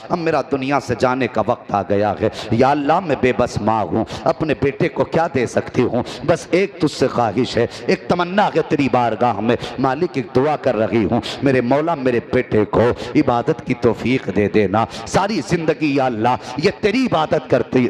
अब मेरा दुनिया से जाने का वक्त आ गया है। या अल्लाह मैं बेबस माँ हूँ, अपने बेटे को क्या दे सकती हूँ? बस एक तुझसे ख्वाहिश है, एक तमन्ना है तेरी बारगाह में मालिक, एक दुआ कर रही हूँ, मेरे मौला मेरे बेटे को इबादत की तौफीक दे देना। सारी जिंदगी या अल्लाह ये तेरी इबादत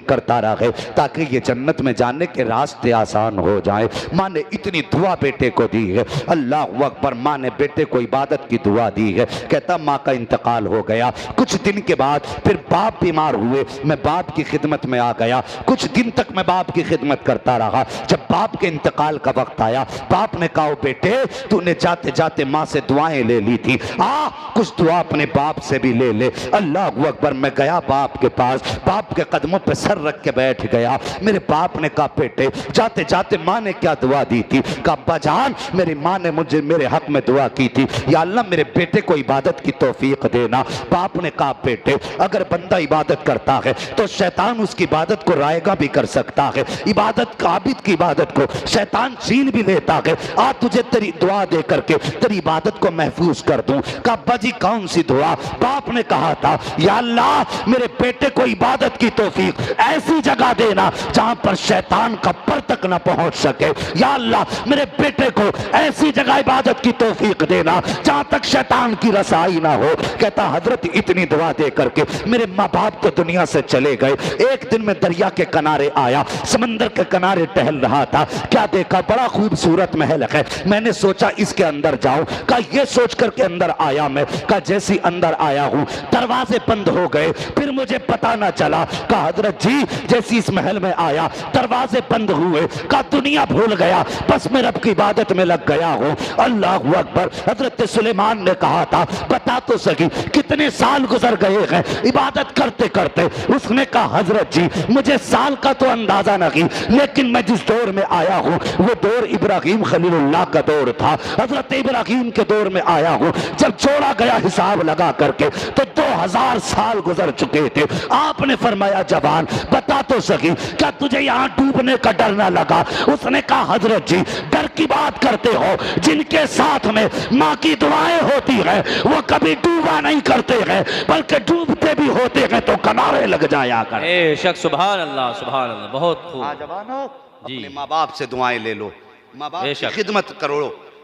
करता रहे ताकि ये जन्नत में जाने के रास्ते आसान हो जाए। माँ ने इतनी दुआ बेटे को दी है, अल्लाह अकबर। माँ ने बेटे को इबादत की दुआ दी है। कहता माँ का इंतकाल हो गया। कुछ दिन के बाद फिर बाप बीमार हुए, मैं बाप की खिदमत में आ गया। कुछ दिन तक मैं बाप की खिदमत करता रहा। जब बाप के इंतकाल का वक्त आया, बाप ने कहा बेटे तूने जाते जाते माँ से दुआएं ले ली थी, आ कुछ दुआ अपने बाप से भी ले ले। अल्लाह अकबर। मैं गया बाप के पास, बाप के कदमों पे सर रख के बैठ गया। मेरे बाप ने कहा बेटे जाते जाते माँ ने क्या दुआ दी थी? कहा अब्बा जान मेरी माँ ने मुझे मेरे हक में दुआ की थी, या अल्लाह मेरे बेटे को इबादत की तौफीक देना। बाप ने कहा बेटे अगर बंदा इबादत करता है तो शैतान उसकी इबादत को रायगा भी कर सकता है, इबादत का आबिद की इबादत को शैतान छीन भी लेता है। आ तुझे तेरी दुआ दे करके तेरी इबादत को महफूज कर दूं। कहा अब्बा जी कौन सी दुआ? बाप ने कहा था या अल्लाह मेरे बेटे को इबादत की तौफीक ऐसी जगह देना जहां पर शैतान का पर तक न पहुंच सके। या अल्लाह मेरे बेटे को ऐसी जगह इबादत की तौफीक देना जहां तक शैतान की रसाई ना हो। कहता हजरत इतनी दुआ दे करके मेरे माँ बाप तो दुनिया से चले गए। एक दिन मैं दरिया के किनारे आया, समंदर के किनारे टहल रहा था। क्या देखा? बड़ा खूबसूरत महल है। मैंने सोचा इसके अंदर जाऊं। का ये सोच करके अंदर आया मैं। का जैसी अंदर आया हूं दरवाजे बंद हो गए, फिर मुझे पता ना चला। का हजरत जी जैसी इस महल में आया दरवाजे बंद हुए। का दुनिया भूल गया, बस मैं रब की इबादत में लग गया हूं। अल्लाह अकबर। हजरत सुलेमान ने कहा था बता तो सकी कितने साल गुजर गए हैं इबादत करते करते। उसने कहा हजरत जी मुझे साल का तो अंदाजा नहीं, लेकिन मैं जिस दौर में आया हूं वो दौर इब्राहिम खलीलुल्लाह का दौर था। हजरत इब्राहिम के दौर में आया हूं। जब जोड़ा गया हिसाब लगा करके तो 2000 साल गुजर चुके थे। आपने फरमाया जवान बता तो सकी क्या तुझे यहां डूबने का डर ना लगा? उसने कहा हजरत जी डर की बात करते हो, जिनके साथ में माँ की दुआएं होती है वो कभी डूबा नहीं करते हैं, बल्कि डूबते भी होते हैं तो किनारे लग जाया कर। बेशक सुभान अल्लाह सुभान अल्लाह। बहुत खूब। हाँ जवानों जी। अपने माँ बाप से दुआएं ले लो, माँ बाप की बेशक। खिदमत करो।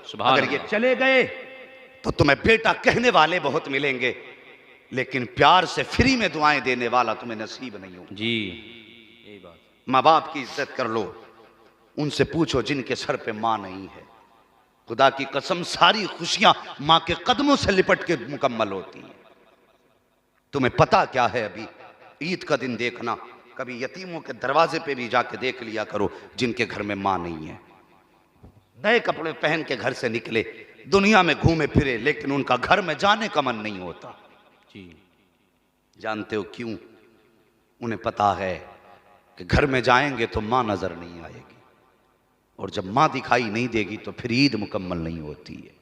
सुभान अगर ये अल्लाह। चले गए तो तुम्हें बेटा कहने वाले बहुत मिलेंगे, लेकिन प्यार से फ्री में दुआएं देने वाला तुम्हें नसीब नहीं हो। जी यही बात। माँ बाप की इज्जत कर लो, उनसे पूछो जिनके सर पे माँ नहीं है। खुदा की कसम सारी खुशियां माँ के कदमों से लिपट के मुकम्मल होती हैं। तुम्हें पता क्या है? अभी ईद का दिन देखना, कभी यतीमों के दरवाजे पे भी जाके देख लिया करो जिनके घर में माँ नहीं है। नए कपड़े पहन के घर से निकले, दुनिया में घूमे फिरे, लेकिन उनका घर में जाने का मन नहीं होता। जी। जानते हो क्यों? उन्हें पता है कि घर में जाएंगे तो माँ नजर नहीं आएगी, और जब माँ दिखाई नहीं देगी तो फिर ईद मुकम्मल नहीं होती है।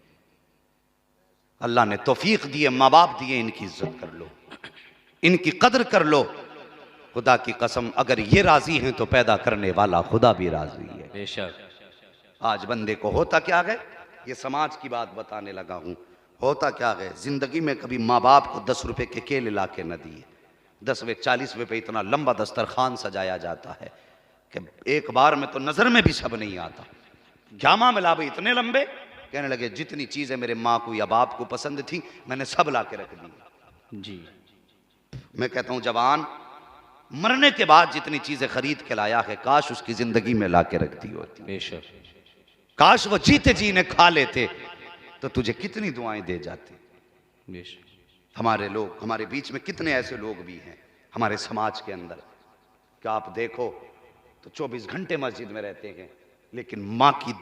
अल्लाह ने तौफीक दी है, माँ बाप दिए, इनकी इज्जत कर लो, इनकी कदर कर लो। खुदा की कसम अगर ये राजी हैं तो पैदा करने वाला खुदा भी राजी है। बेशक। आज बंदे को होता क्या है, ये समाज की बात बताने लगा हूं, होता क्या है जिंदगी में कभी माँ बाप को 10 रुपए के केले ला के न दिए। 10वें 40वें पे इतना लंबा दस्तरखान सजाया जाता है कि एक बार में तो नजर में भी सब नहीं आता। जामा मिला भाई इतने लंबे, कहने लगे जितनी चीजें मेरे माँ को या बाप को पसंद थी मैंने सब ला के रख दी। जी। मैं कहता हूं जवान मरने के बाद जितनी चीजें खरीद के लाया है काश उसकी जिंदगी में ला के रख दी होती। बेशक। काश वो जीते जी ने खा लेते तो तुझे कितनी दुआएं दे जाते। बेशक। हमारे लोग, हमारे बीच में कितने ऐसे लोग भी हैं हमारे समाज के अंदर, क्या आप देखो तो 24 घंटे मस्जिद में रहते हैं, लेकिन माँ की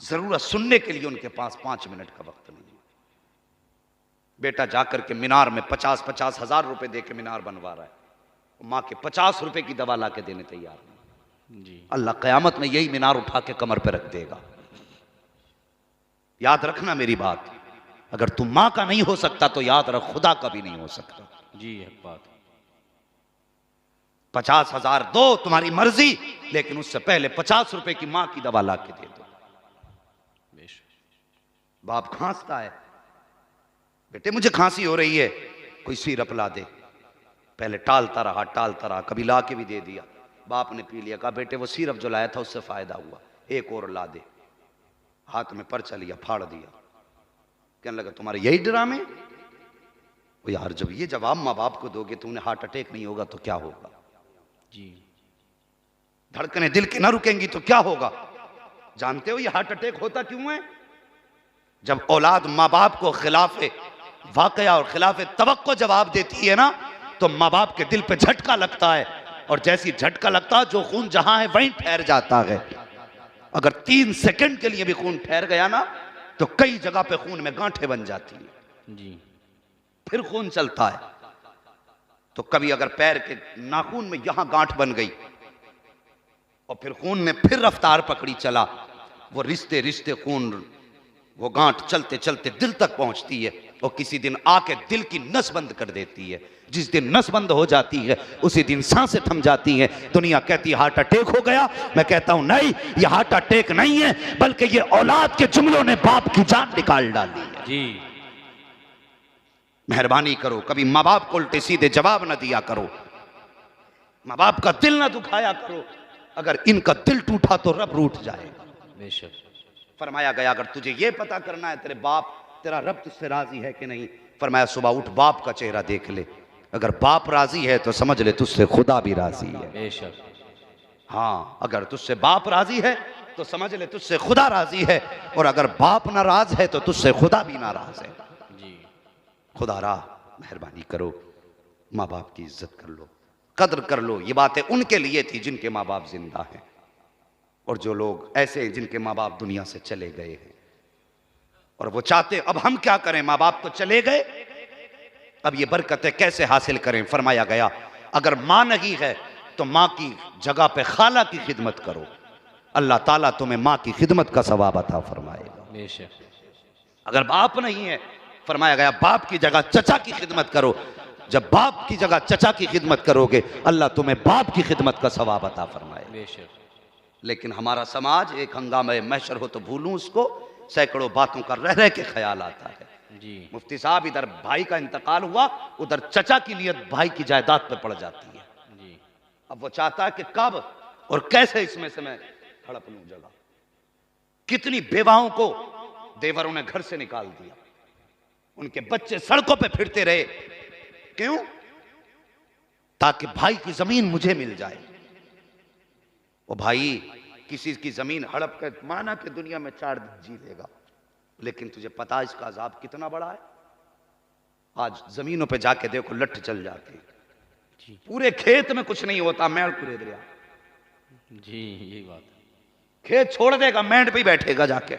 जरूरत सुनने के लिए उनके पास 5 मिनट का वक्त नहीं। बेटा जाकर के मीनार में 50-50 हजार रुपए दे के मीनार बनवा रहा है, माँ के 50 रुपए की दवा ला के देने तैयार नहीं। जी। अल्लाह कयामत में यही मीनार उठा के कमर पे रख देगा। याद रखना मेरी बात, अगर तुम माँ का नहीं हो सकता तो याद रख खुदा का भी नहीं हो सकता। जी है बात। 50,000 दो तुम्हारी मर्जी, लेकिन उससे पहले 50 रुपए की माँ की दवा ला के दे दो। बाप खांसता है, बेटे मुझे खांसी हो रही है, कोई सिरप ला दे। पहले टालता रहा, कभी ला के भी दे दिया। बाप ने पी लिया, कहा बेटे वो सिरप जो लाया था उससे फायदा हुआ, एक और ला दे। हाथ में पर्चा लिया, फाड़ दिया। कहने लगा तुम्हारे यही ड्रामे? वो यार जब ये जवाब माँ बाप को दोगे तो उन्हें हार्ट अटैक नहीं होगा तो क्या होगा जी। धड़कने दिल की ना रुकेंगी तो क्या होगा? जानते हो ये हार्ट अटैक होता क्यों है? जब औलाद माँ बाप को खिलाफे वाकया और खिलाफे तवक्को जवाब देती है ना, तो माँ बाप के दिल पे झटका लगता है, और जैसी झटका लगता है जो खून जहां है वहीं ठहर जाता है। अगर 3 सेकंड के लिए भी खून ठहर गया ना, तो कई जगह पे खून में गांठें बन जाती है जी। फिर खून चलता है। तो कभी अगर पैर के नाखून में यहां गांठ बन गई और फिर खून ने फिर रफ्तार पकड़ी चला, वो रिश्ते रिश्ते खून, वो गांठ चलते चलते दिल तक पहुंचती है, और किसी दिन आके दिल की नस बंद कर देती है। जिस दिन नस बंद हो जाती है उसी दिन सांसें थम जाती हैं। दुनिया कहती है हार्ट अटैक हो गया, मैं कहता हूं नहीं, ये हार्ट अटैक नहीं है, बल्कि ये औलाद के जुमलों ने बाप की जान निकाल डाली है। जी। मेहरबानी करो, कभी माँ बाप को उल्टे सीधे जवाब ना दिया करो, माँ बाप का दिल ना दुखाया करो। अगर इनका दिल टूटा तो रब रूठ जाएगा। बेशक। फरमाया गया अगर तुझे ये पता करना है तेरे बाप, तेरा रब तुझसे राजी है कि नहीं, फरमाया सुबह उठ बाप का चेहरा देख ले, अगर बाप राजी है तो समझ ले तुझसे खुदा भी राजी है। बेशक। हाँ, अगर तुझसे बाप राजी है तो समझ ले तुझसे खुदा राजी है, और अगर बाप नाराज है तो तुझसे खुदा भी नाराज है। जी। खुदा रा मेहरबानी करो, माँ बाप की इज्जत कर लो, कद्र कर लो। ये बातें उनके लिए थी जिनके माँ बाप जिंदा हैं, और जो लोग ऐसे हैं जिनके माँ बाप दुनिया से चले गए हैं, और वो चाहते अब हम क्या करें, माँ बाप तो चले गए, अब ये बरकतें कैसे हासिल करें। फरमाया गया अगर माँ नहीं है तो माँ की जगह पे खाला की खिदमत करो, अल्लाह ताला तुम्हें माँ की खिदमत का सवाब अता फरमाएगा। बेशक। अगर बाप नहीं है, फरमाया गया बाप की जगह चचा की खिदमत करो, जब बाप की जगह चचा की खिदमत करोगे अल्लाह तुम्हें बाप की खिदमत का सवाब अता फरमाएगा। बेशक। लेकिन हमारा समाज एक हंगामे महशर हो तो भूलूं उसको, सैकड़ों बातों का रह रह के ख्याल आता है। जी। मुफ्ती साहब इधर भाई का इंतकाल हुआ, उधर चचा की नियत भाई की जायदाद पे पड़ जाती है। जी। अब वो चाहता है कि कब और कैसे इसमें से मैं हड़प लूं जगह। कितनी बेवाओं को देवरों ने घर से निकाल दिया, उनके बच्चे सड़कों पे फिरते रहे, क्यों? ताकि भाई की जमीन मुझे मिल जाए। वो भाई किसी की जमीन हड़प कर माना कि दुनिया में 4 दिन जी लेगा, लेकिन तुझे पता इसका अजाब कितना बड़ा है। आज जमीनों पे जाके देखो लठ चल जाते हैं, पूरे खेत में कुछ नहीं होता, मेड़ कुरेद रहा। जी यही बात है। खेत छोड़ देगा, मेंढ पे ही बैठेगा जाके,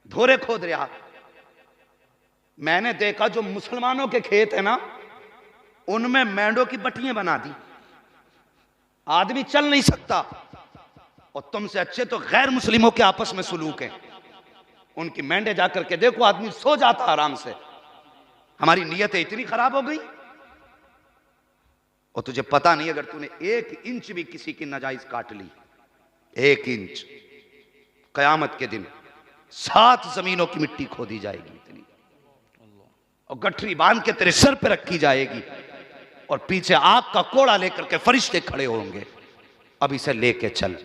धोरे खोद रहा। मैंने देखा जो मुसलमानों के खेत है ना, उनमें मेंढों की बटियां बना दी, आदमी चल नहीं सकता। और तुमसे अच्छे तो गैर मुस्लिमों के आपस में सुलूक है, उनकी मेंढे जाकर के देखो आदमी सो जाता आराम से। हमारी नीयतें इतनी खराब हो गई, और तुझे पता नहीं अगर तूने 1 इंच भी किसी की नाजायज काट ली, 1 इंच, कयामत के दिन 7 जमीनों की मिट्टी खोदी जाएगी इतनी, और गठरी बांध के तेरे सर पे रखी जाएगी, और पीछे आग का कोड़ा लेकर के फरिश्ते खड़े होंगे, अब इसे लेके चल।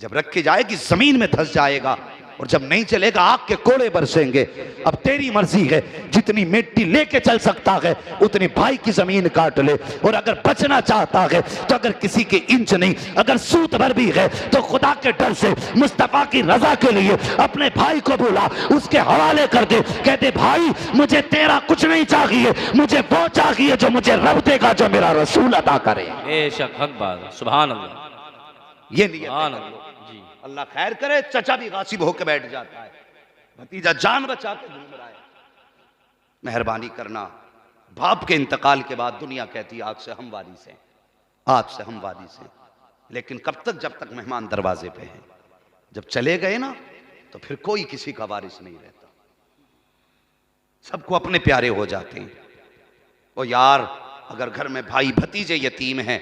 जब रखी जाएगी जमीन में धंस जाएगा, और जब नहीं चलेगा आग के कोड़े बरसेंगे। अब तेरी मर्जी है, जितनी मिट्टी लेके चल सकता है उतनी भाई की जमीन काट ले, और अगर बचना चाहता है तो अगर किसी के इंच नहीं, अगर सूत भर भी है तो खुदा के डर से मुस्तफा की रजा के लिए अपने भाई को बुला, उसके हवाले कर दे, कह दे भाई मुझे तेरा कुछ नहीं चाहिए, मुझे वो चाहिए जो मुझे रब देगा, जो मेरा रसूल अता करे। बेशक हक बात, सुभान अल्लाह। ये नियत सुभान है। अल्लाह। जी। अल्लाह खैर करे, चचा भी गासिब होकर बैठ जाता है, भतीजा जान बचा के घूम रहा है। मेहरबानी करना, बाप के इंतकाल के बाद दुनिया कहती है आज से हम वारिस से, आज से हम वारिस से, लेकिन कब तक? जब तक मेहमान दरवाजे पे हैं। जब चले गए ना तो फिर कोई किसी का वारिस नहीं रहता, सबको अपने प्यारे हो जाते हैं। और यार अगर घर में भाई भतीजे यतीम हैं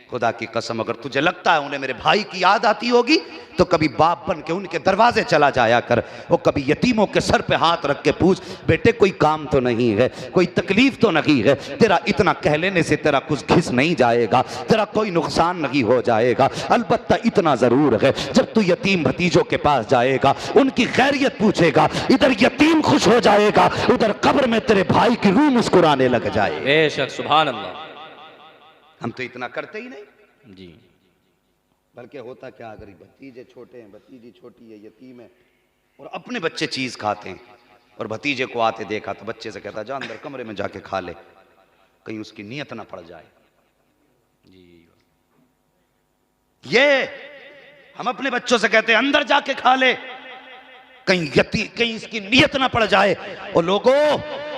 खुदा की कसम अगर तुझे लगता है उन्हें मेरे भाई की याद आती होगी तो कभी बाप बन के उनके दरवाजे चला जाया कर। वो कभी यतीमों के सर पे हाथ रख के पूछ, बेटे कोई काम तो नहीं है, कोई तकलीफ तो नहीं है, तेरा इतना कह लेने से तेरा कुछ घिस नहीं जाएगा, तेरा कोई नुकसान नहीं हो जाएगा। अलबत्ता इतना जरूर है, जब तू यतीम भतीजों के पास जाएगा, उनकी खैरियत पूछेगा, इधर यतीम खुश हो जाएगा, उधर कब्र में तेरे भाई की रूह मुस्कुराने लग जाए। बेशक सुभान अल्लाह। हम तो इतना करते ही नहीं जी। बल्कि होता क्या, अगर भतीजे छोटे हैं, भतीजी छोटी है, यतीम है, और अपने बच्चे चीज खाते हैं और भतीजे को आते देखा तो बच्चे से कहता जा अंदर कमरे में जाके खा ले, कहीं उसकी नीयत ना पड़ जाए। जी। ये हम अपने बच्चों से कहते हैं अंदर जाके खा ले, कहीं इसकी नीयत ना पड़ जाए। और लोगों,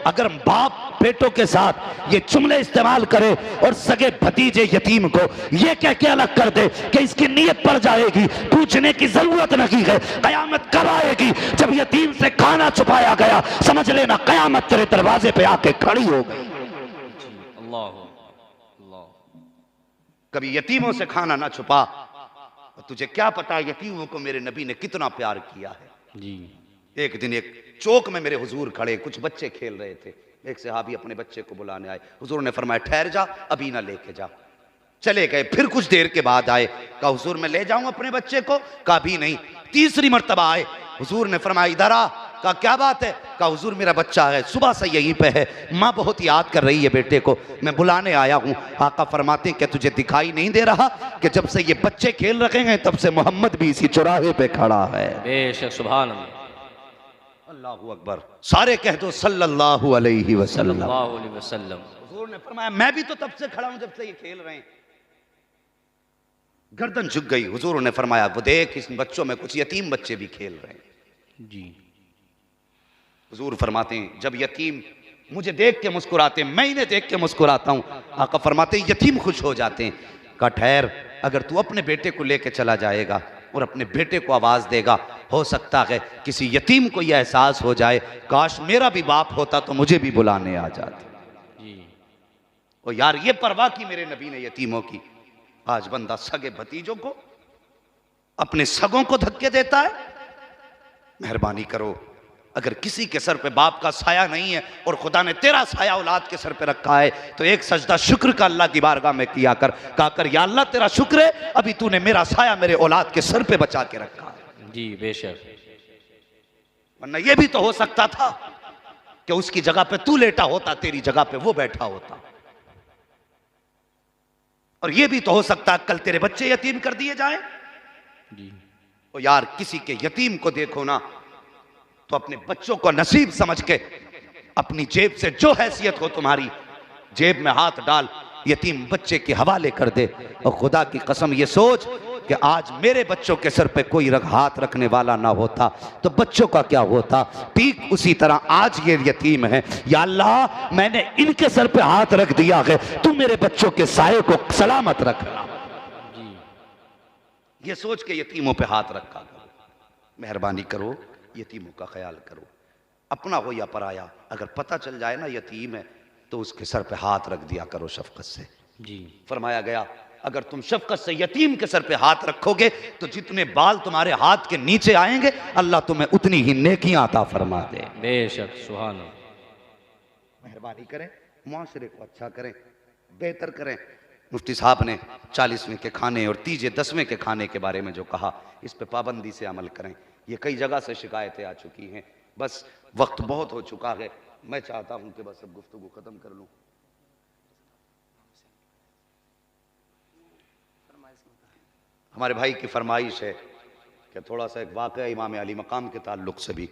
अगर बाप बेटों के साथ ये जुमले इस्तेमाल करे और सगे भतीजे यतीम को ये कह के अलग कर दे कि इसकी नीयत पड़ जाएगी, पूछने की जरूरत नहीं है, कयामत कब आएगी जब यतीम से खाना छुपाया गया, समझ लेना कयामत तेरे दरवाजे पे आके खड़ी हो गई। अल्लाह अल्लाह। कभी यतीमों से खाना ना छुपा, तुझे क्या पता यतीमों को मेरे नबी ने कितना प्यार किया है। जी। एक दिन एक चौक में मेरे हुजूर खड़े, कुछ बच्चे खेल रहे थे, एक सहाबी अपने बच्चे को बुलाने आए, हुजूर ने फरमाया ठहर जा, अभी ना लेके जा। चले गए, फिर कुछ देर के बाद आए, कहा हुजूर मैं ले जाऊं अपने बच्चे को, कहा भी नहीं। तीसरी मर्तबा आए, हुजूर ने फरमाया इधर आ, कहा क्या बात है, कहा हुजूर मेरा बच्चा है, सुबह से यहीं पे है, माँ बहुत याद कर रही है बेटे को, मैं बुलाने आया हूँ। आका फरमाते क्या तुझे दिखाई नहीं दे रहा कि जब से ये बच्चे खेल रखे हैं तब से मोहम्मद भी इसी चौराहे पे खड़ा है। बेशक सुभान अल्लाह। अल्लाहू अकबर, सारे कह दो सल्लल्लाहु अलैहि वसल्लम। सल्लल्लाहु अलैहि वसल्लम। हुजूर ने फरमाया मैं भी तो तब से खड़ा हूं जब से ये खेल रहे हैं। गर्दन झुक गई। हुजूर ने फरमाया वो देख इस बच्चों में कुछ यतीम बच्चे भी खेल रहे हैं। जी। हुजूर फरमाते हैं जब यतीम मुझे देख के मुस्कुराते हैं, मैं इन्हें देख के मुस्कुराता हूं। आका फरमाते हैं यतीम खुश हो जाते हैं। कहा ठहर, अगर तू अपने बेटे को लेके चला जाएगा और अपने बेटे को आवाज देगा, हो सकता है किसी यतीम को यह एहसास हो जाए काश मेरा भी बाप होता तो मुझे भी बुलाने आ जाते। जी। और यार ये परवाह की मेरे नबी ने यतीमों की। आज बंदा सगे भतीजों को, अपने सगों को धक्के देता है। मेहरबानी करो, अगर किसी के सर पे बाप का साया नहीं है और खुदा ने तेरा साया औलाद के सर पे रखा है तो एक सजदा शुक्र का अल्लाह की बारगाह में किया कर। कहा कर या अल्लाह तेरा शुक्र है अभी तूने मेरा साया मेरे औलाद के सर पे बचा के रखा है। जी बेशक। वरना यह भी तो हो सकता था कि उसकी जगह पे तू लेटा होता, तेरी जगह पे वो बैठा होता। और यह भी तो हो सकता कल तेरे बच्चे यतीम कर दिए जाए। जी। तो यार किसी के यतीम को देखो ना तो अपने बच्चों को नसीब समझ के अपनी जेब से जो हैसियत हो तुम्हारी जेब में हाथ डाल, यतीम बच्चे के हवाले कर दे। और खुदा की कसम ये सोच कि आज मेरे बच्चों के सर पे कोई हाथ रखने वाला ना होता तो बच्चों का क्या होता। ठीक उसी तरह आज ये यतीम है, या अल्लाह मैंने इनके सर पे हाथ रख दिया है, तू मेरे बच्चों के साये को सलामत रखना। ये सोच के यतीमों पे हाथ रखा करो। मेहरबानी करो, यतीमों का ख्याल करो, अपना हो या पराया। अगर पता चल जाए ना यतीम है तो उसके सर पे हाथ रख दिया करो शफकत से। जी। फरमाया गया अगर तुम शफकत से यतीम के सर पे हाथ रखोगे तो जितने बाल तुम्हारे हाथ के नीचे आएंगे अल्लाह तुम्हें उतनी ही नेकियां अता फरमा दे। बेशक सुभान अल्लाह। मेहरबानी करें, मुआशरे को अच्छा करें, बेहतर करें। मुफ्ती साहब ने 40वें के खाने और 10वें के खाने के बारे में जो कहा, इस पे पाबंदी से अमल करें। ये कई जगह से शिकायतें आ चुकी हैं, बस वक्त बहुत हो चुका है। मैं चाहता हूं कि बस अब गुफ्तगू खत्म कर लूं। हमारे भाई की फरमाइश है कि थोड़ा सा एक वाक़या इमाम अली मकाम के ताल्लुक से भी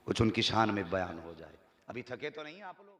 कुछ उनकी शान में बयान हो जाए। अभी थके तो नहीं आप लोग?